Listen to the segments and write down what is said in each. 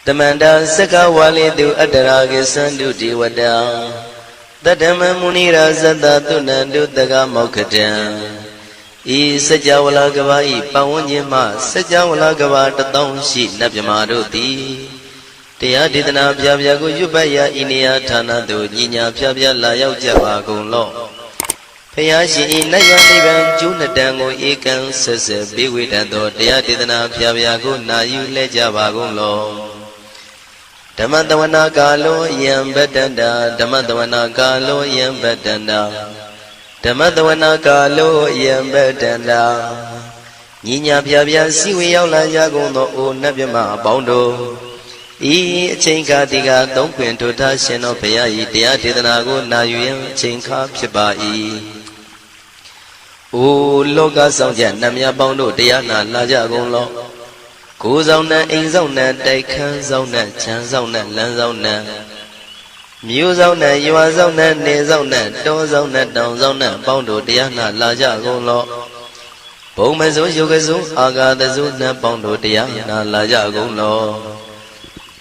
Tamanda Saka Wali do Adaragi Sandu Diwada Tadama Munira Zada Tunandu Daga Mokatan E Sajawala Gavai Pawanyama Sajawala Gavata Townshi Nabyamaroti Tia Didana Pyago Yubaya Inia Tanado Nina Pyabya Layao Javago Law Payashi Nayanivan Junadango Ekan Sasa Biwidado Tia Didana Pyago Nayu Lejavago Law Dhammadawana Kalo Yam Badanda Dhammadawana Kalo Yam Badanda Dhammadawana Kalo Yam Badanda Nina Pyabya Siwi Yaula Yagono O Nabyama Bondo E Chinka Diga Donquin to Tashino Payai Tia Tidanago Nayu Chinka Pibai O Loga Songjan Namya Bondo Diana Lajagon Lo Go Zona In Zona Daikan Zona Chan Zona Lan Zona Mu Zona Yua Zona Ne Zona Do Zona Down Zona Bondo Diana Lajagon Lo Bomazo Yogazo Aga the Zona Bondo Diana Lajagon Lo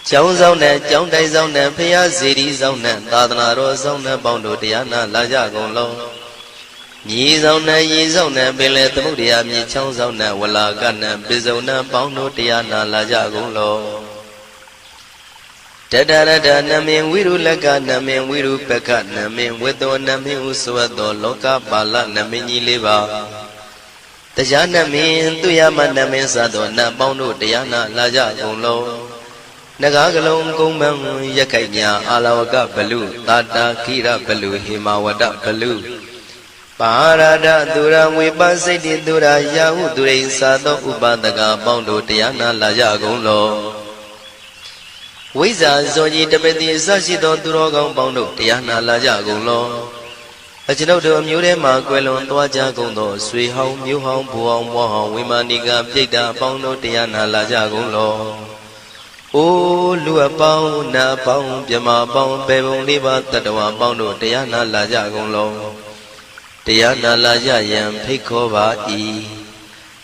Chong Zona, Chong Dai Zona, Pia Ziri Zona, Dadnaro Zona, Bondo Diana, Laja Golo. Yi Zona, Yi Zona, Billet Mudia, Mi Chong Zona, Walla Gana, Bizona, Bondo Diana, Laja Golo. Tadada Namin Wiru Laga, Namin Wiru Peka, Namin Wedo, Namin Uswado, Loka Bala, Namini Liva. Tajana Min, Tuyama Namin Sado, Bondo Diana, Laja Golo. Nagagalong Kumbang Yakanya Alawaka Balu Tata Kira Balu Himawada Balu Parada Dura Wipasidi Dura Yahu Dure Sado Ubadaga Bondo Tiana Laja Golo Wiza Zoji Tabeti Sashido Durogong Bondo Tiana Laja Golo Achino to Mure Maquelon Twaja Gondo Sui Hong Mu Hong Puong Wahong Wimaniga Pita Bondo Tiana Laja Golo O Lua Pao Na Pao Pyama Pao Pebong Liba Tatawa Pao Tiana Laja Golo Tiana Laja Yam Pikova E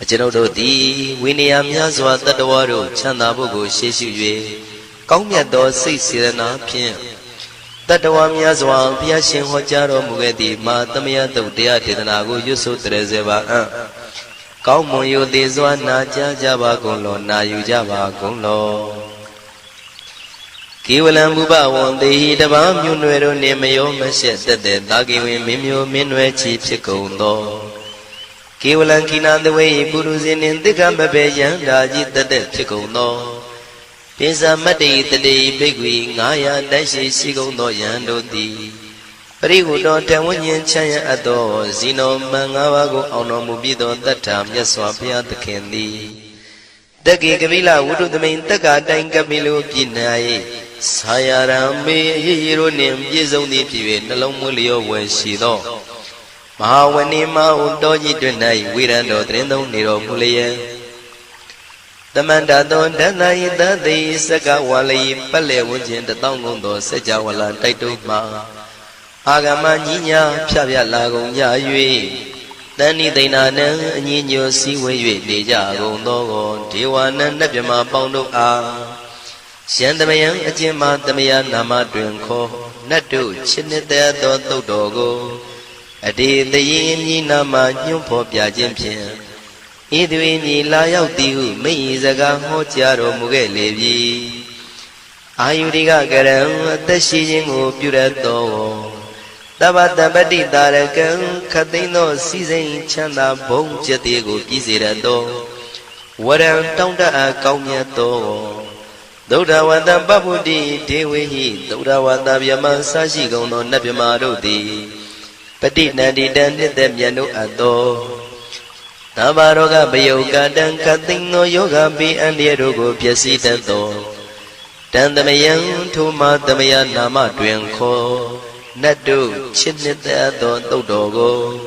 Achino Di Winia Myaswa Tatawaro Chanda Bogo Shishu Yue Kaumya Do Six Sirana Pien Tatawa Myaswa Piashin Hojaro Mugeti Ma Tamia Tia Tidanago Yusu Trezeva Kaumo Yudizwa Naja Java Golo Na Yujava Golo Kiwalam Buba one day the Bam Yunero Nemayo Mashet the Dagi Mimio Minwe Chief Secondo Kiwalan Kina the way Buruzin in the Gambabe Yandaji the dead Secondo Pisa Mati the day Big Wing Naya Dashi Sigondo Yando di Perigo don't tell when you Chaya Ado Zino Mangawago Ono Mubido that time Yaswapia the candy Dagi Gavila would do the main Taga Dangamilu Pinai Sayarambe Yiro Nim Yizoni Pive Nalomulio when she do Mahawanima Undoji Dunai Wirando Trendo Niro Mulia The Mandado Danai Dadi Sakawali Pale Wujin the Tongundo Sajawala Taituma Agama Nina Pia Lago Yayui Dani Dana Nino Siwe Deja Gondo Tiwana Napjama Pondo A Shandamayan Ajima Damaya Nama Drinko Natu Chinita Dodo Dogo Adi the Yin Nama Nyumpo Piajimpian Idwini Layao Tiu Mizaga Hotiaro Mugelevi Ayuriga Garam Tashijingo Purato Tabata Badi Darakan Katino Season Chanda Bong Jatigo Gizirado Waram Tonda Kaumiato Doda Wanda Babudi Dewi Doda Wanda Yaman Sashi Gono Nabimarodi Pati Nadi Dandi Demiano Ado Tabaroga Bayoga Dan Katino Yoga Bi and Yerogo Piasitanto Dandamayan Tuma Damaya Nama Dwenko Nadu Chinita Dodogo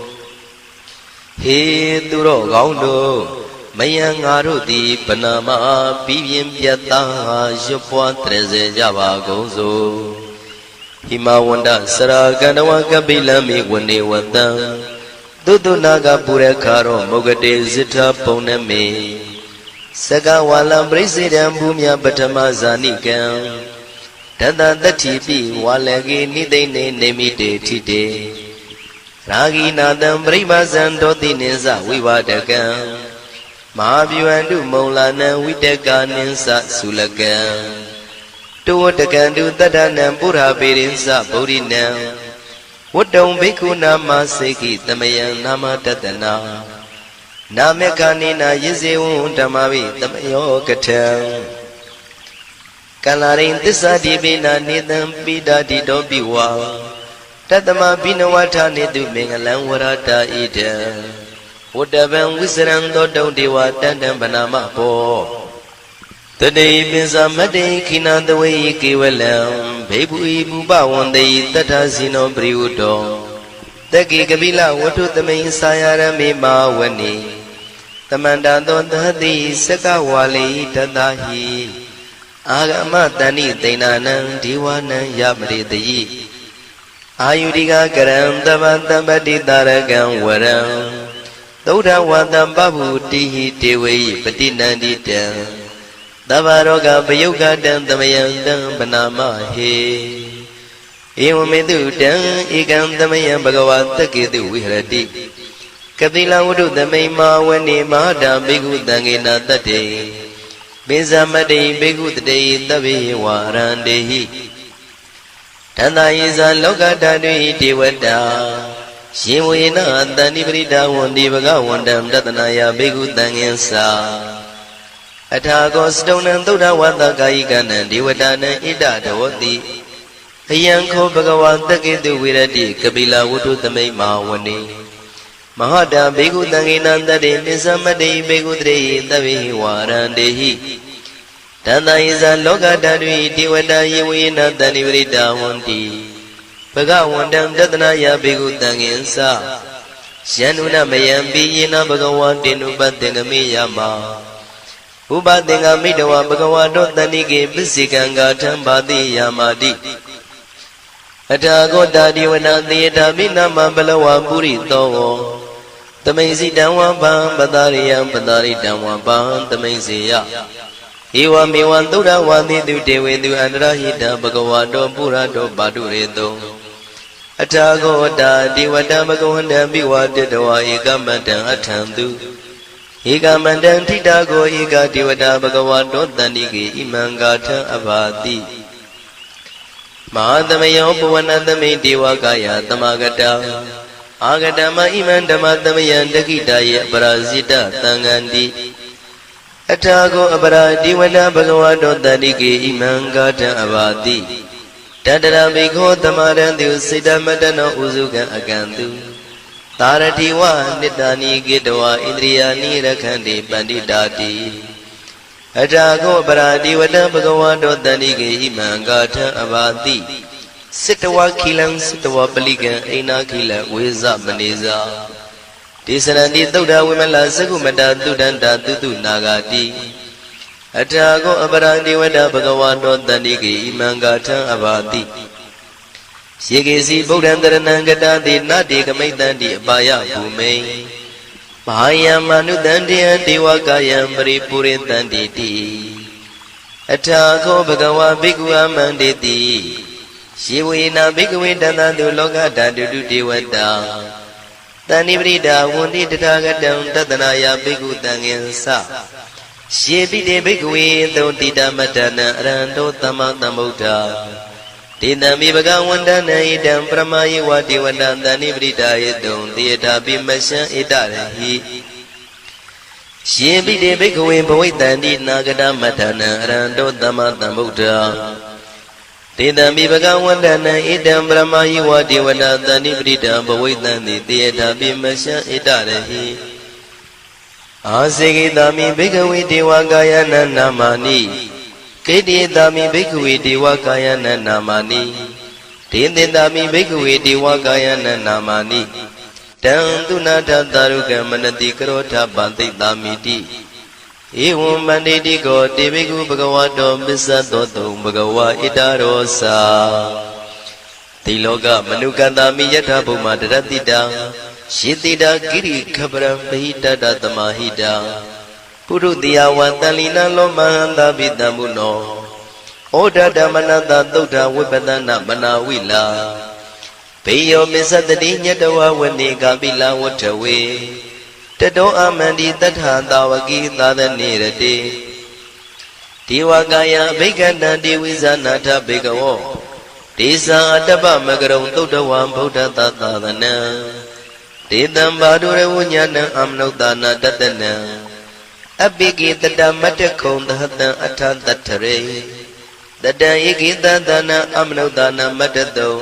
He Duro Gaundo Mayangarudi Panama Pivian Piata Jopua Treze Java Gozo Himawanda Saraganawa Gabilami Wande Wanda Dudu Naga Purekaro Mogade Zita Poneme Saka walam presidam bumya patama zanikam Tata tatipi walagi nidene nemite tite Ragi nadam pribazan doti ninsa vivadakam Mahavyuandu maulana vidaka ninsa sulakam Tuwatakandu tadanam pura pirinsa bodhinam Wadam bhikkhu nama seki tamayam nama tatana Namekanina yizewun tamavi tamayo katam Kalarin tissa dibina nidam pidadi dobiwa Tatama binawata nidu mengalam warata idam Wadavam wisram dodam dewa tandam banama po Today binsa made kinandawai kiwalam Bebu ibu bawandai tata sino briudo Taki kabila watu tamay sayarami mawani Tamanda dondhati sakawali tadahi Agama tani tainanam diwanam yamridayi Ayudika karam tabati taragam waram Dauda wadam babu tihi dewi patinanditam Tavaroga bayugadam tamayandam banamahe Evamedu dam ikam tamayam bhagavataketu vihrati Kapila wudu tamay mawani mahadam bhikkhu tangena tate Binsamade bhikkhu tate tabe warandehi Tantayisa lokatadvi devata Shivena taniprita wandi bhagavandam tatanaya bhikkhu tangensa Athago stonam tuda vatakaikanam devatanam ida dhavati Ayanko bhagavataketu virati kapila wudu tamay mawani Mahada bhikkhu tangena tate binsamade bhikkhu tate tabe warandehi Tantayisa lokatadvi devata yevena taniprita wandi Bhagavandam tatanaya bhikkhu tangensa Syanuna mayampi yena bhagavatinu patengami yama Upatenga midawa bhagavato tanike pisikanga thambati yamati Athago dadivana theta vinama balawa puri tovo Tamaisi damwa bham padariyam padaritamwa bham tamaisiya Ewa mewan tuda waditu dewetu andrahita bhagavato purato padureto Athago dadivata bhagavandam bhivatitawa ekamattam athantu Ekamandam thitago eka devata bhagavato tanike imangatha abhati Mahadamayo puvanatame devakaya tamagata Agatama iman dhamatamayan dakitaya parasita tangandi Athago apara devata bhagavato tanike imangatha abhati Tadara bhikkho tamarantu siddhamatana usukan akantu Taratiwa nidani gitawa indriyani rakhandi panditati Athago paradivata bhagavato tanike imangatha abhati Sittawa khilam sittawa palikan aina khila veza maneza Desanandi thuddha vimala sakumata thuddhanta tutu nagati Athago paradivata bhagavato tanike imangatha abhati Yekesi Buddhantaranam gatati nati kamaitanti apaya bhume Mahayam manutantiya devakayam paripuritanti ti Athago bhagava bhikkhu amanditi Shivena bhikkhave tathatu lokatadu devata Taniprita wundi tathagatam tatanaya bhikkhu tangensa Shivite bhikkhave thontita matana aranto tamatambuddha Tidami bhagavandana idam pramayi vadivana taniprita idam tiyata bimasya idarahi Shivite bhikkhave bhavaitanti nagata matana aranto tamatambuddha Tidami bhagavandana idam pramayi vadivana taniprita bhavaitanti tiyata bimasya idarahi Asikitami bhikkhave devakayana namani Kediyatami bhikkhuve devakayana namani Tindindami bhikkhuve devakayana namani Tantunatha tarukam manati karotha bantitamiti Evam banditi ko tebhikkhu bhagavato bissadoto bhagava itarosa Tiloka manukantami yatha bhuma daratita Shitita giri khabram bahita tamahita ပုရုတိယဝတန်လီနလောမဟန္တာပိတံမုနောဩဒဓမ္မနတသုဒ္ဓဝိပဒနာမနာဝိလာဘေယောမစ္စတတိညတဝဝနေကပိလဝတ္ထဝေတတောအမန္တိတထသာဝကိသာသနေရတိဒေဝကာယအဘိက္ခဏံဒေဝိဇာနာထဘေကဝောဒေဇာအတ္တပမကရုံသုဒ္ဓဝံဗုဒ္ဓသာသနံဒေတံဘာဒုရဝဉာဏံအမနုဿာနာတတနံအပိကိတတမတ္တခုံသဟတံအထတတ္ထရေတတံဧကိတသနာအမနုဿာနာမတ္တတုံ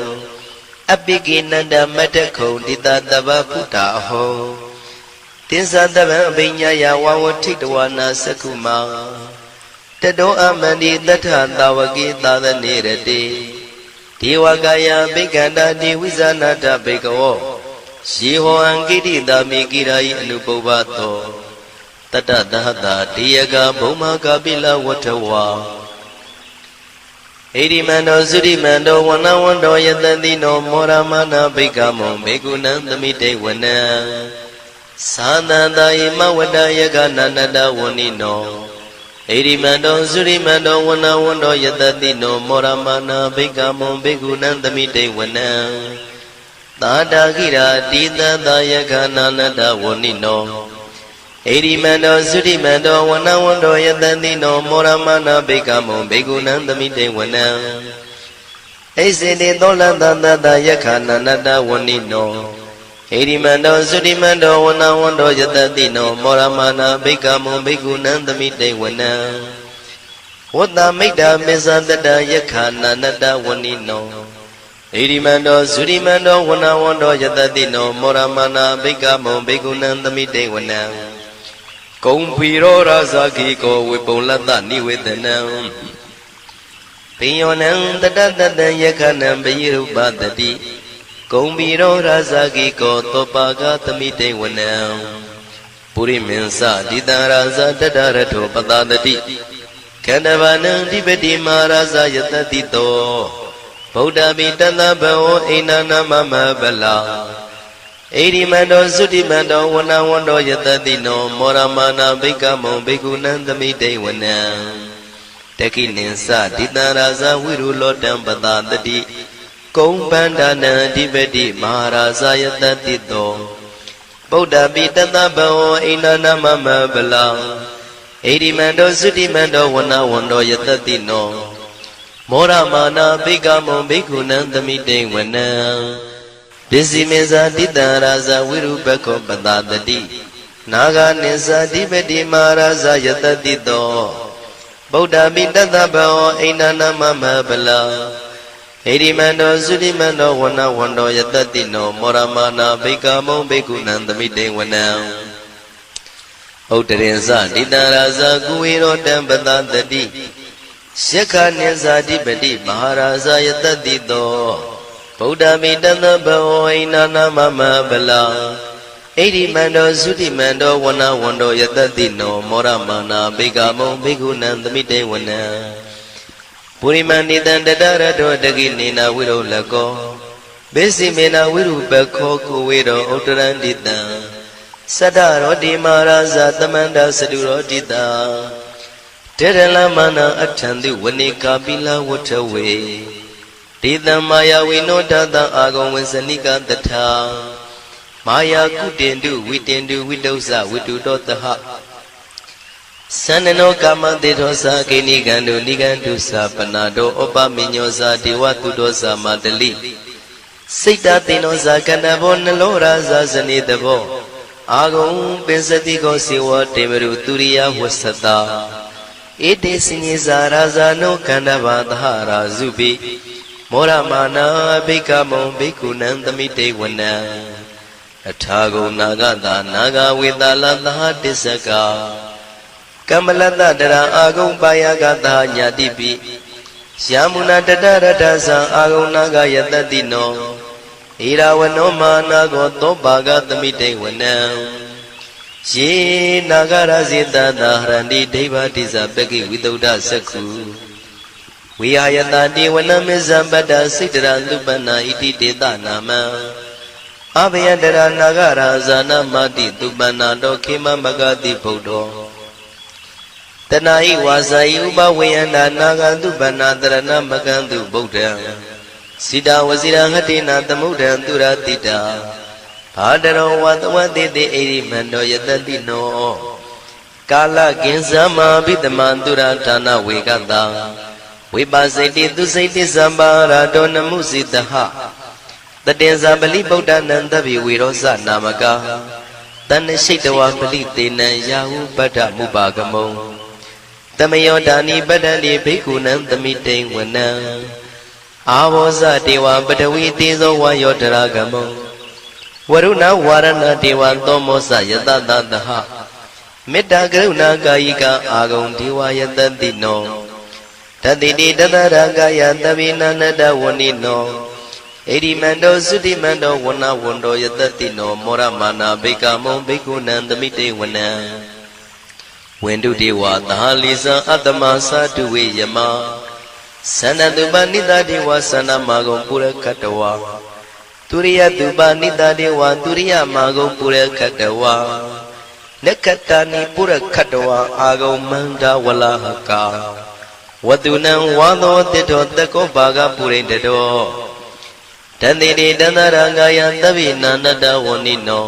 အပိကိနန္ဒမတ္တခုံတိတတဗ္ဗဖုတာဟောတင်္ဇတဗံအဘိညာယဝဝထိတဝနာသကုမာတတောအမန္တိတထသာဝကိသာသနေရတိဒေဝကာယဘိက္ခန္တာတိဝိဇာနာတဘေကဝောယေဟောအံကိတိတာမိကိရာယအနုပုဗ္ဗသောတတသဟတာတေယကဘုံမကပိလဝတ္ထဝါဣရိမန္တောသုရိမန္တောဝနဝန္တောယတတိနောမောရမနာဘိက္ခမောဘေကုဏံသမိတေဝနံသာသန္တာယမဝတ္တယကနန္တဝဏိနောဣရိမန္တောသုရိမန္တောဝနဝန္တောယတတိနောမောရမနာဘိက္ခမောဘေကုဏံသမိတေဝနံသာတာခိရာတိတတယကနန္တဝဏိနောဣရိမန္တောသုရိမန္တောဝနဝန္တောယတတိနောမောရမနာဘိက္ခမောဘေကုဏံသမိတေဝနံဣစေတိသောလတတတယခနန္တဝဏိနောဣရိမန္တောသုရိမန္တောဝနဝန္တောယတတိနောမောရမနာဘိက္ခမောဘေကုဏံသမိတေဝနံဝတ္တမိတ္တမေဇတတယခနန္တဝဏိနောဣရိမန္တောသုရိမန္တောဝနဝန္တောယတတိနောမောရမနာဘိက္ခမောဘေကုဏံသမိတေဝနံကုံဖီရောရာဇာခိကောဝေပုံလတ္တနိဝေဒနံပိယောနံတတတတံယခနံပိရုပတတိကုံဖီရောရာဇာခိကောသောပါကသမိတေဝနံပုရိမင်းစဒိတံရာဇာတတရထောပတတတိခန္ဓဗာနံဓိပတိမာရာဇာယတတိတောဗုဒ္ဓပိတတဘောအိနာနာမမဗလာဣရိမန္တောသုတိမန္တောဝနဝန္တောယတတိနောမောရမနာဘိက္ခမောဘေကုဏံသမိတေဝနံတခိနိသဒိတံရာဇဝိရုလောတံပတတတိကုံပန္ဒနာအဓိပတိမဟာရာဇယတတိတောဗုဒ္ဓပိတတဘောအိနာနာမမဗလာဣရိမန္တောသုတိမန္တောဝနဝန္တောယတတိနောမောရမနာဘိက္ခမောဘေကုဏံသမိတေဝနံပစ္စည်းမေဇာတိတံရာဇဝိရုပခောပတတတိနာဂနိသဓိပတိမဟာရာဇယတတိတောဗုဒ္ဓပိတတဘောအိနာနာမမဗလာဣရိမန္တောသုတိမန္တောဝနဝန္တောယတတိနောမောရမနာဘိက္ခမောဘေကုဏံသမိတေဝနံဥတ္တရင်ဇတိတံရာဇကုဝေရောတံပတတတိယက္ခနိသဓိပတိမဟာရာဇယတတိတောဗုဒ္ဓမိတတဘောအိနာနာမမဗလာဣရိမန္တောသုတိမန္တောဝနဝန္တောယတတိနောမောရမနာဘိက္ခမောဘေကုဏံသမိတေဝနံပုရိမဏိတံတတရတောတကိနေနာဝိရောလကောဘေစီမေနာဝိရုပခောကုဝေရောဥတ္တရန္တိတံသတ္တရောတိမာရာဇသမန္တသတုရောတိတာတေရလမနာအထံတိဝနေကာပိလဝတ္ထဝေဒေတံမာယာဝိနောဒတံအာဂုံဝဇနိကတထာမာယာကုတင်တုဝိတင်တုဝိတုဇဝိတုတောတဟသန္နနောကာမတေသောသာကိနိကံတုနိကံတုသာပနာတောဩပမိညောသာဒေဝတုတောသာမတလိစိတ်တသေနောသာကန္တဘောနလောရာဇာဇနေတဘောအာဂုံပင်စတိကောစေဝတေမရုသူရိယဝဆတာဧတေစညေဇာရာဇာနောကန္တဘာသဟရာဇုပိမောရမနာဘိက္ခမောဘိက္ခုနံသမိတေဝနံအထာဂုဏနာဂတာနာဂဝေတလသဟတစ္စကကမ္မလတ္တတရာအာဂုံပါယကတာညာတိပိယမုနာတတရတ္ထသံအာဂုံနာဂယတတိနောဣရာဝနောမာနာကောသောပါကသမိတေဝနံယေနာဂရဇေတတာဟရန္တိဒိဗ္ဗတိဇပကိဝိတုဒ္ဓသက္ခုဝိဟာယတတိဝနမေဇံပတ္တစိတ္တရသုပ္ပနာဣတိတေတနာမံအဘယတရနာဂရာဇာနမတိသုပ္ပနာတောခေမမဂတိဗုဒ္ဓော တဏှာဤဝါစာဤဥပဝေယန္တာနာဂန္တုဗန္နာတရဏမကန္တုဗုဒ္ဓံစိတဝစီရဟတိနာသမုဒ္ဒံသူရတိတာဘာတရောဝတဝတိတိဣရိမန္တောယတတိနောကာလကင်္စမဘိတမံသူရဌာနဝေကတံဝိပါစိတိသူစိတိသမ္ပါရာတောနမှုစိတဟတတေဇာပလိဗုဒ္ဓနံတဗ္ဗေဝေရောဇနာမကာတဏ္ဏရှိတဝါပလိတေနံယာဟုပတ္ထမုပါကမုံတမယောဒါနိပတ္တတိဘိက္ခုနံသမိတိံဝနံအာဘောဇတေဝပတဝီတေဇောဝါယောတရာကမုံဝရုဏဝါရဏတေဝသောမောဇယတတသဟမေတ္တာကရုဏာကာယိကအာဂုံဒေဝယတတိနောတတိတိတတရာကာယသဗ္ဗေနန္တဝဏိနောဣရိမန္တောသုတိမန္တောဝဏဝန္တောယတတိနောမောရမာနာဘိကမုံဘိက္ခုနံသမိတေဝနံဝန္တုတေဝသဟလိဇံအတ္တမသာတုဝေယမသန္တတုပနိတတေဝသန္တမာဂုံပုရခတဝါသူရိယတုပနိတတေဝသူရိယမာဂုံပုရခတဝါနက္ခတနိပုရခတဝါအာဂုံမန္တဝလဟကာဝတုနံဝါသောတိတောတကောဘာဂပုရိတတောတန္တိတိတန္တရာဂာယသဗ္ဗေနန္တဝဏိနော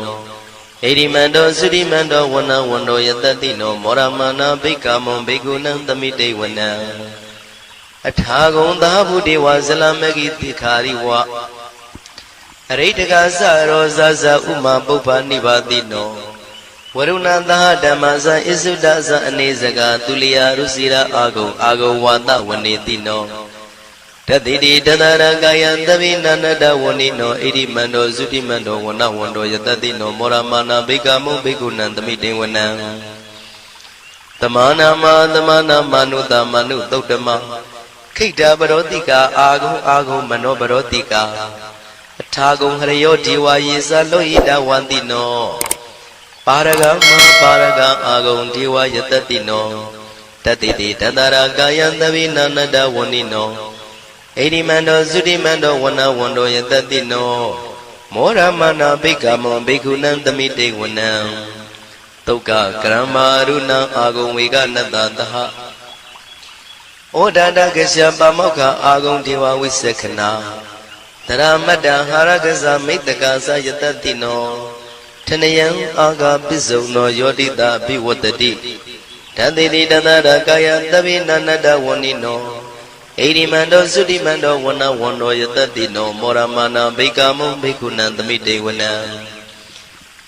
ဣရိမန္တောသုတိမန္တောဝဏဝန္တောယတတိနောမောရမာနာဘိက္ခမုံဘိက္ခုနံသမိတေဝနံအထာဂုံသာဘုဒေဝဇလမဂိတိခာရိဝအရိတကသရောဇဇဥမာပုပ္ပနိဗ္ဗာတိနောဝရုဏသဟဓမ္မဇံဣစုဒ္ဒဇံအနေစကာသူလျာရုစီရာအာဂုံဝါဒဝနေတိနောတတိတိတတရကာယံသဗ္ဗေနန္တဝဏိနောဣရိမန္တောသုတိမန္တောဝဏဝန္တောယတတိနောမောရမာနာဘိက္ခမုံဘိက္ခုနံသမိတေဝနံတမနာမနုတမနုသုတ်တမခိတ္တပရောတိကာအာဂုံမနောပရောတိကာအထာဂုံဟရယောဒီဝါယေသလောဟိတဝန္တိနောပါရဂမပါရဂအာဂုံဒီဝါယတတိနောတတိတိတတရာကာယံသဗ္ဗေနန္တဝဏိနောဣရိမန္တောသုတိမန္တောဝဏဝန္တောယတတိနောမောရမနာဘိက္ခမုံဘိက္ခုနံသမိတေဝနံသုက္ကကရမရုဏံအာဂုံဝေကနတသဟဩဒတကရှပမောက္ခအာဂုံဒေဝဝိသခနာတရမတ္တဟာရကဇမိတ္တကာသယတတိနောထနယံအာဂပစ္စုံနောယောတိတာဘိဝတ္တိတတိတိတတရကာယသဗ္ဗေနန္တဝဏိနောဣရိမန္တောသုတိမန္တောဝဏဝန္တောယတတိနောမောရမာနာဘိက္ခမုံဘိက္ခုနံသမိတေဝနံ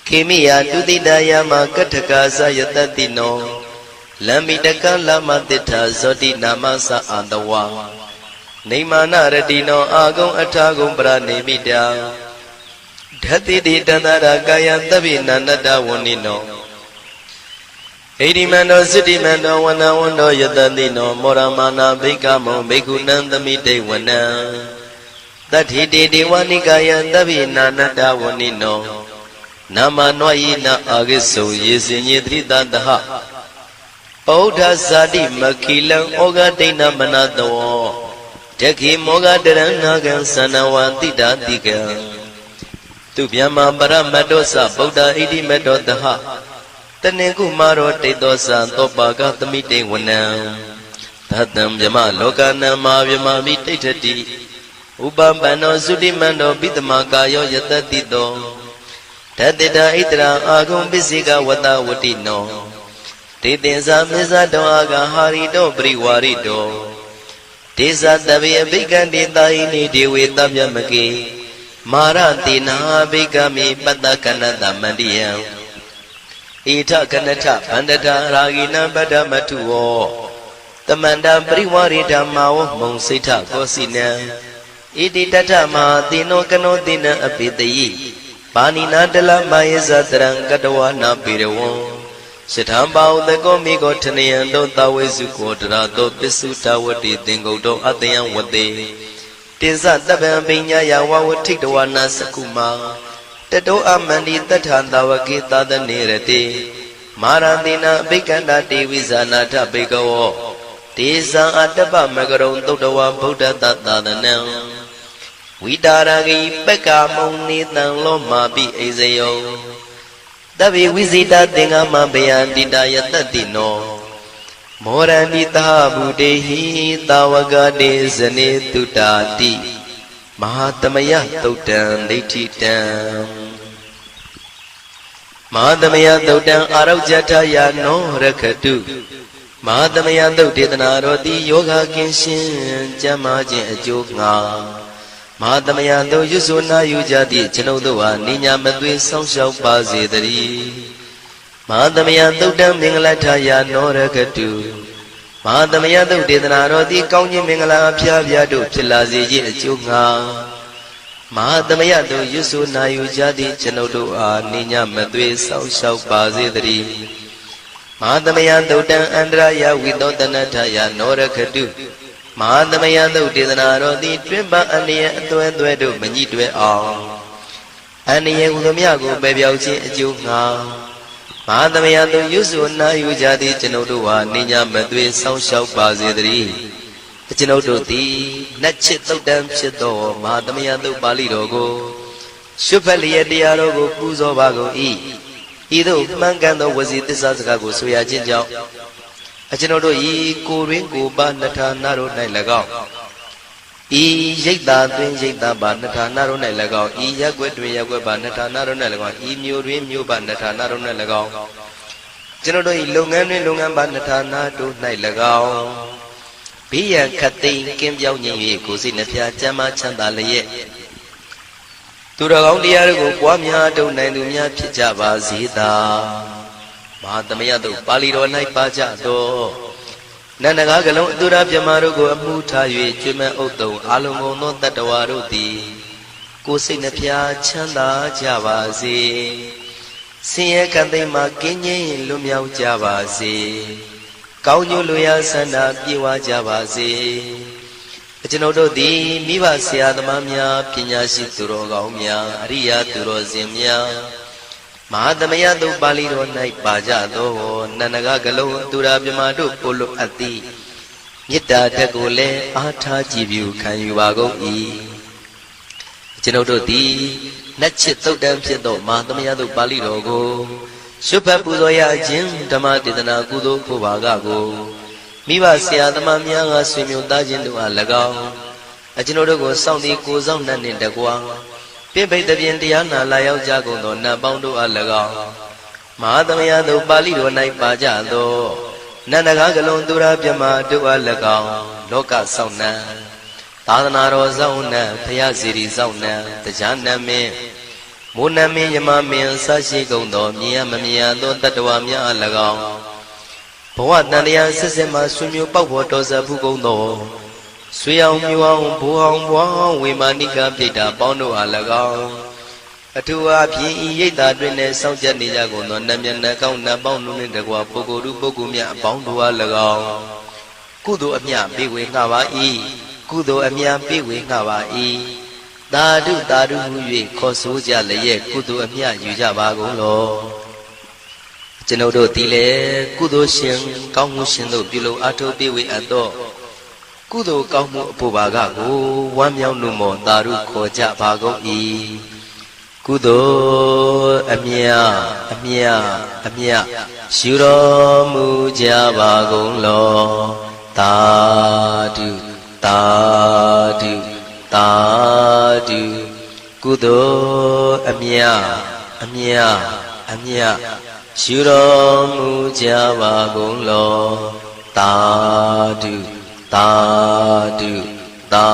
ခေမိယတုတိတယမကထကာသယတတိနောလမ္မိတကလမတိထာဇောတိနာမသအာတဝါနေမာနရတိနောအာဂုံအထာဂုံပရနေမိတာဓတိတိတန္တရာကာယသဗ္ဗေနန္တဝဏိနောဣရိမန္တောသုတိမန္တောဝဏဝန္တောယတတိနောမောရမာနာဘိက္ခမုံဘိက္ခုနံသမိတေဝနံတတိတိဒေဝနိကာယသဗ္ဗေနန္တဝဏိနောနာမနွယိနအာဂိစုံယေစင်ညေတိတတဟဩဒဇာတိမခိလံဩဃဒိဏမနတောတခိမောဃတရဏကံသနဝတိတာတိကံသူဗျမပရမတ္တောသဗုဒ္ဓဣတိမတ္တောတဟတနေကုမာရောတိတောသသောပါကသမိတေဝနံသတံဗျမလောကနံမာဗျမမိတိဋ္ဌတိဥပပန္နောသုတိမန္တောပိတမကာယောယတတိတောတတိတာဣတရာအာဂုံပစ္စေကဝတဝတိနောတေတင်္ဇာမေဇတောအာဂဟာရိတောပရိဝါရိတောဒေသတဗေအဘိက္ခန္တေတာယိနိဒေဝေတဗျမကေမာရတိနာဘိက္ခမိပတ္တကနတမန္တိယံဣထကနထဗန္တတာရာဂိနံပတ္တမထုဝောတမန္တပရိဝါရိဓမ္မာဝမုံစိဋ္ဌကောစီနံဣတိတထမဟာတိနောကနောတိနံအပိတယိပါဏိနာတလမယေဇတရံကတဝနာပိရဝံစထံပါဥတကောမိကောထနယံတောတဝေစုကောတရာတောပစ္စုတဝတိသင်္ကုတ်တောအတယံဝတေတိဇတပံပညာယဝဝထိတဝနာစကုမာတတောအမန္တိတထံတဝကေသဒနေရတိမာရတိနာအဘိက္ခန္တာတေဝိဇာနာထဘေကဝောတေဇံအတ္တပမကရုံသုတ္တဝဗုဒ္ဓတသာသနံဝိတာရဂိပက္ခမုံနေတံလောမာပိအိဇယောတဗ္ဗေဝိဇိတသင်္ဃမဘယံတိတယတတိနောဣ မောရဏိတာဘုဒေဟိတာဝကတေဇနေတုတာတိမဟာသမယသုတ်တံဒိဋ္ဌိတံမဟာသမယသုတ်တံအာရောဇထယာနောရခတုမဟာသမယသုတ်ဒေသနာတော်သည်ယောဂကင်းရှင်းကျမ်းမာခြင်းအကျိုးငှာမဟာသမယသုတ်ရွတ်ဆိုနာယူကြသည့်ကျွန်ုပ်တို့ဟာနိညာမသွေဆောင်းလျှောက်ပါစေတည်းမဟာသမယသုတ်တံမင်္ဂလထယာနောရခတုမဟာသမယသုတ်ဒေသနာတော်သည်ကောင်းခြင်းမင်္ဂလာအဖျားဖျားတို့ဖြစ်လာစေခြင်းအကျိုးငှာမဟာသမယသုတ်ရွတ်ဆိုနာယူကြသည့်ကျွန်ုပ်တို့အားနိညာမသွေဆောင်းလျှောက်ပါစေတည်းမဟာသမယသုတ်တံအန္တရာယဝိသောတနထယာနောရခတုမဟာသမယသုတ်ဒေသနာတော်သည်တွင်ပအန္တရာယ်အသွဲသွဲတို့မညှိတွဲအောင်အန္တရာယ်ဟူသည်များကိုပယ်ပြောက်ခြင်းအကျိုးငှာမဟာသမယသုတ်ရွတ်ဆိုနာယူကြသည့်ကျွန်ုပ်တို့ဟာနိညာမသွေဆောင်းလျှောက်ပါစေတည်းကျွန်ုပ်တို့သည်နတ်ချစ်သုတ်တံဖြစ်သောမဟာသမယသုတ်ပါဠိတော်ကိုရှုဖတ်လျက်တရားတော်ကိုပူဇော်ပါကုန်၏ဤသို့မှန်ကန်သောဝစီသစ္စာစကားကိုဆိုရခြင်းကြောင့်ကျွန်ုပ်တို့ဤကိုရင်းကိုပါနှထာနာတို့၌၎င်းဤရိတ်တာတွင်ရိတ်တာပါနှထာနာတို့၌၎င်းဤရက်ွက်တွင်ရက်ွက်ပါနှထာနာတို့၌၎င်းဤမြို့တွင်မြို့ပါနှထာနာတို့၌၎င်းကျွန်ုပ်တို့ဤလုပ်ငန်းတွင်လုပ်ငန်းပါနှထာနာတို့၌၎င်းဘေးရန်ခတ်သိမ်းကင်းပြောင်းခြင်း၍ကိုယ်စိတ်နှဖျားကျမ်းမာချမ်းသာလျက်သူတော်ကောင်းတရားတို့ကိုပွားများထုတ်နိုင်သူများဖြစ်ကြပါစေသာမဟာသမယသုတ်ပါဠိတော်၌ပါကြသောနန္ဒကားကလုံးအတုရပြမတို့ကိုအမှုထား၍ကျွမ်းမဲ့ဥတုံအာလုံကုန်သောတတ္တဝါတို့သည်ကိုယ်စိတ်နှဖျားချမ်းသာကြပါစေဆင်းရဲကံသိမ်းမှကင်းငြိမ်းလွတ်မြောက်ကြပါစေကောင်းကျိုးလိုရာဆန္ဒပြေဝကြပါစေကျွန်ုပ်တို့သည်မိဘဆရာသမားများပညာရှိသူတော်ကောင်းများအရိယာသူတော်စင်များမဟာသမယသုတ်ပါဠိတော်၌ပါကြသောနန္ဒကကလုံးသူရာပြမတို့ပို့လို့အပ်သည်မေတ္တာတက်ကိုလည်းအားထားကြည်ပြုခံယူပါကုန်၏ကျွန်ုပ်တို့သည်နတ်ချစ်သုတ်တံဖြစ်သောမဟာသမယသုတ်ပါဠိတော်ကိုရှုဖတ်ပူဇော်ရခြင်းဓမ္မဒေသနာကုသိုလ်ဖို့ပါကကိုမိဘဆရာသမားများကဆွေမျိုးသားချင်းတို့အား၎င်းကျွန်ုပ်တို့ကိုစောင့်တည်ကိုစောင့်နှံ့နှင့်တကွာပြိပိတ်တပြင်တရားနာလာရောက်ကြကုန်သောနတ်ပေါင်းတို့အား၎င်းမဟာသမယသုတ်ပါဠိတော်၌ပါကြသောနန္ဒကားကလုံးသူရာပြမတို့အား၎င်းလောကဆောင်နှံသာသနာတော်ဆောင်နှံဘုရားစီရီဆောင်နှံတရားနမင်းမိုးနမင်းယမမင်းဆရှိကုန်သောမြင်ရမမြင်ရသောတတ္တဝါများအား၎င်းဘဝတန်တရားဆက်ဆက်မှဆွေမျိုးပေါက်ဖို့တော်စဖူးကုန်သောဆွေအောင်မျိုးအောင်ဘိုးအောင်ဘွားအောင်ဝေမာနိကပြိတ္တာပေါင်းတို့အား၎င်းအထူးအားဖြင့်ဤရိတ်တာတွင်လည်းစောင့်ကြနေကြကုန်သောနတ်မြတ်နတ်ကောင်းနတ်ပေါင်းတို့နှင့်တကွာပုဂ္ဂိုလ်တို့ပုဂ္ဂိုလ်များအပေါင်းတို့အား၎င်းကုသိုလ်အမြပေးဝေငှပါ၏ကုသိုလ်အမြပေးဝေငှပါ၏သာဓုသာဓုဟု၍ခေါ်ဆိုကြလျက်ကုသိုလ်အမြယူကြပါကုန်လောကျွန်ုပ်တို့သည်လည်းကုသိုလ်ရှင်ကောင်းမှုရှင်တို့ပြုလို့အားထုတ်ပေးဝေအပ်သောကုသိုလ်ကောင်းမှုအဖို့ပါကကိုဝမ်းမြောက်နှုမောသာဓုခေါ်ကြပါကုန်၏ကုသိုလ်အမြအမြအမြယူတော်မူကြပါကုန်လောသာဓုသာဓုသာဓုကုသိုလ်အမြအမြအမြယူတော်မူကြပါကုန်လောသာဓုသာဓုသာ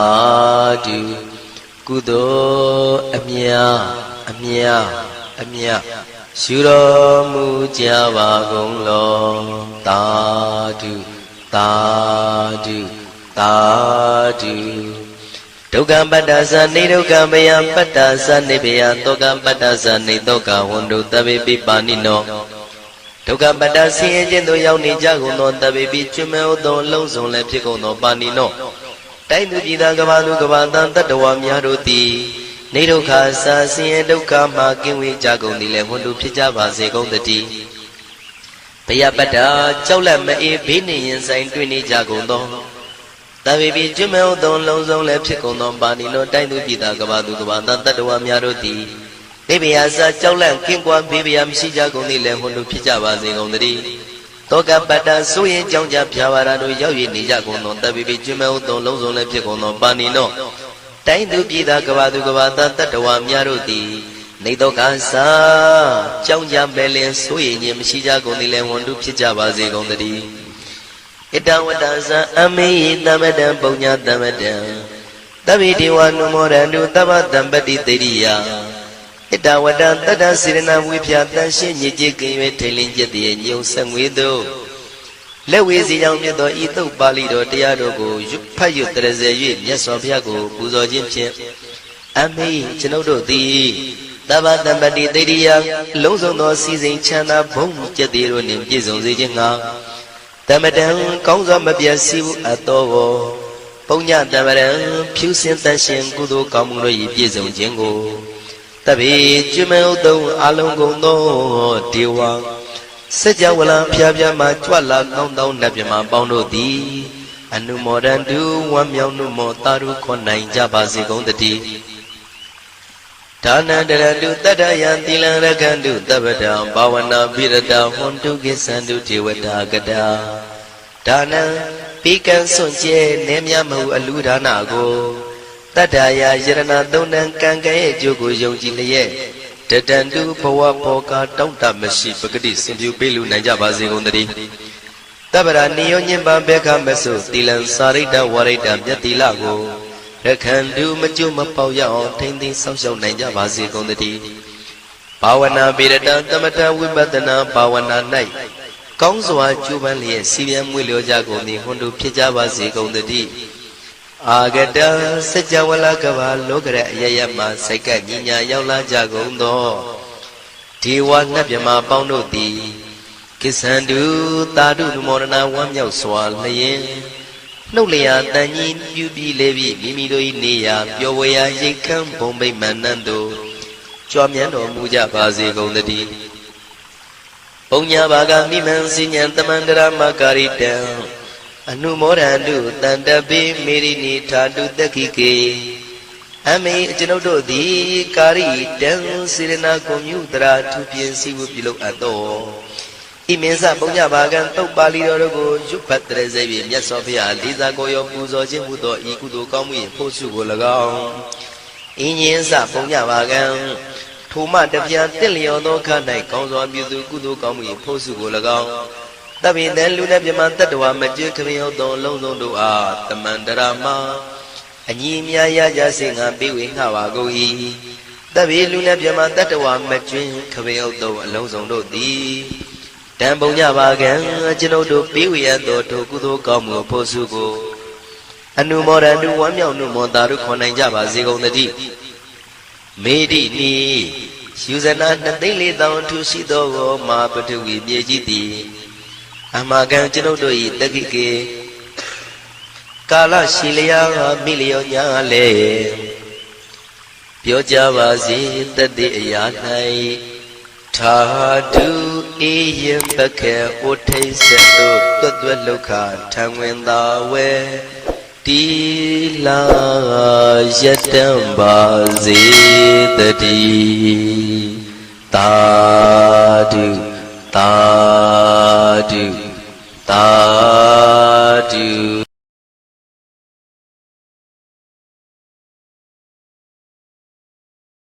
ဓုကုသိုလ်အမြအမြအမြယူတော်မူကြပါကုန်လောသာဓုသာဓုသာဓုဒုက္ခပတ္တသနေဒုက္ခမယပတ္တသနေဘယတောကပတ္တသနေတောကဝန္တုတဗေပိပါဏိနောဒုက္ခပတ္တဆင်းရဲခြင်းသို့ရောက်နေကြကုန်သောတဗေပိကျွမဲဥသောအလုံးစုံလည်းဖြစ်ကုန်သောပါဏိနောတိုင်းသူပြည်သားကဘာသူကဘာတန်တတ္တဝါများတို့သည်နေဒုက္ခစာဆင်းရဲဒုက္ခမှကင်းဝေးကြကုန်သည်လည်းဝန္တုဖြစ်ကြပါစေကုန်သတည်းဘယပတ္တကြောက်လန့်မအေးဘေးနေရင်ဆိုင်တွေ့နေကြကုန်သောတဗေပိကျွမဲဥသောအလုံးစုံလည်းဖြစ်ကုန်သောပါဏိနောတိုင်းသူပြည်သားကဘာသူကဘာတန်တတ္တဝါများတို့သည်နေဘယစာကြောက်လန့်ကင်းကွာဘေးဘယမရှိကြကုန်သည်လည်းဝန္တုဖြစ်ကြပါစေကုန်သတည်း တောကပတ္တဆိုရင်ကြောင့်ကြဖြာပါရတို့ရောက်ရနေကြကုန်သောတပ်ပိပိကျွမ်းမဲ့ဥသောလုံးစုံလည်းဖြစ်ကုန်သောပါဏိနောတိုင်းသူပြည်သားကဘာသူကဘာသားတတ္တဝါများတို့သည်နေတော့ကစားကြောင့်ကြပဲလင်ဆိုရင်ခြင်းမရှိကြကုန်သည်လည်းဝန်တုဖြစ်ကြပါစေကုန်သတည်းဣတဝတ္တဇံအမေယတမတံပုံညာတမတံတပိတိဝနုမောရန္တုတပ္ပတံပတိတေရိယဣတဝတ္တတတ္တစေရနာဝိဖြာတန်ရှင်းညစ်ကြေးကင်၍ထိန်လင်းကျက်တည်းညုံဆက်ငွေတို့လက်ဝေစီကြောင့်မြတ်သောဤသုတ်ပါဠိတော်တရားတော်ကိုဖတ်ရွတ်တရစေ၍မြတ်စွာဘုရားကိုပူဇော်ခြင်းဖြင့်အမေကျွန်ုပ်တို့သည်တပ္ပတံပတိတေရိယလုံးစုံသောစီစဉ်ချမ်းသာဘုံကျက်တည်းတို့နှင့်ပြည့်စုံစေခြင်းငှာတမတံကောင်းစွာမပြတ်စီဘူးအတော်ကိုပုံညတမရံဖြူစင်တန်ရှင်ကုသိုလ်ကောင်းမှုတို့၏ပြည့်စုံခြင်းကိုတပိကျွမ်းမဲ့ဥသုံးအလုံးကုန်သောဒေဝစัจ java လံဖျားဖျားမှကြွလာကောင်းသောနတ်မြမပေါင်းတို့သည်အနုမောဒန္တုဝမ်းမြောက်နုမောတာရုခွန်နိုင်ကြပါစေကုန်တည်းဒါနန္တရတုတတ္တယံသီလံရကန္တုတပ္ပတံဘာဝနာပိရတဟွန်တုကိသန္တုဒေဝတာကတာဒါနံပိကံစွန့်ကျဲနေမြမဟုအလူဒါနကိုတတ္တယာယရဏသုံးတန်ကံကဲ့ရဲ့အကျိုးကိုယုံကြည်လျက်တတန္တုဘဝဘောကတောင့်တမရှိပဂတိစင်ပြုပေးလူနိုင်ကြပါစေကုန်တည်းတပ္ပရာနိယောညင်ပံဘေခမဆုသီလံစာရိတ္တဝရိတ္တမြတ်သီလကိုရခန္တုမကျွမပေါရအောင်ထိမ့်သိမ်းဆောက်ရှောက်နိုင်ကြပါစေကုန်တည်းဘာဝနာပိရတသမထဝိပဿနာဘာဝနာ၌ကောင်းစွာကျူးပန်းလျက်စီပြန်မွေလျောကြကုန်သည်ဟွန်တို့ဖြစ်ကြပါစေကုန်တည်းအာဂတစัจ java လကဘာလောကရအယယမစိတ်ကညီညာရောက်လာကြကုန်သောဒေဝနတ်မြမပေါင်းတို့သည်ကိသန္တုတာတုနမောရဏဝမ်းမြောက်စွာလျင်နှုတ်လျာတန်ကြီးပြုပြီးလေပြီးမိမိတို့၏နေရာပျော်ဝေရာရိတ်ခမ်းဘုံမိတ်မန္တန်တို့ကြွမြန်းတော်မူကြပါစေကုန်တည်းပုံညာဘာကမိမံစိညာတမန္တရမကာရိတံအနုမောဒန္တုတန္တပိမေရိနိထာတုတက္ခိကေအမေကျွန်ုပ်တို့သည်ကာရိတံစေရနာကွန်မြူတရာသူပြင်းစီဝပြုလုပ်အပ်သောဣမေသပုံညာဘာကံတုတ်ပါဠိတော်တို့ကိုရွတ်ဖတ်တရစေပြီးမြတ်စွာဘုရားလေးစားကိုရောပူဇော်ခြင်းမှုသောဤကုသိုလ်ကောင်းမှု၏ဖို့စုကို၎င်းအင်းရင်သပုံညာဘာကံထိုမှတပြားတင့်လျော်သောခါ၌ကောင်းစွာပြုစုကုသိုလ်ကောင်းမှု၏ဖို့စုကို၎င်းတပိတံလူနဲ့မြမတတ္တဝါမကျွခမယောသောလုံးစုံတို့အားတမန္တရာမအညီမြာရကြစေငါပေးဝေငှပါကုန်၏တပိလူနဲ့မြမတတ္တဝါမကျွခမယောသောအလုံးစုံတို့သည်တံပုံညပါကံကျွန်ုပ်တို့ပေးဝေရသောထိုကုသိုလ်ကောင်းမှုဖို့စုကိုအနုမောဒန္တုဝမ်းမြောက်နုမောတာတို့ခွန်နိုင်ကြပါစေကုန်သတည်းမေတိနီယူဇနာ2,400,000ထူရှိသောမာပထဝီမြေကြီးသည်အမကံကျွန်ုပ်တို့၏တက္ခိကေကာလရှိလျာမိလျောညာလေပြောကြပါစေတတိအရာ၌ထာတုအေယပခေဩထိစ္ဆတုတွတ်တွတ်လုခထံဝင်သာဝဲတီလာယတံပါစေတတိသာဓုသာဓု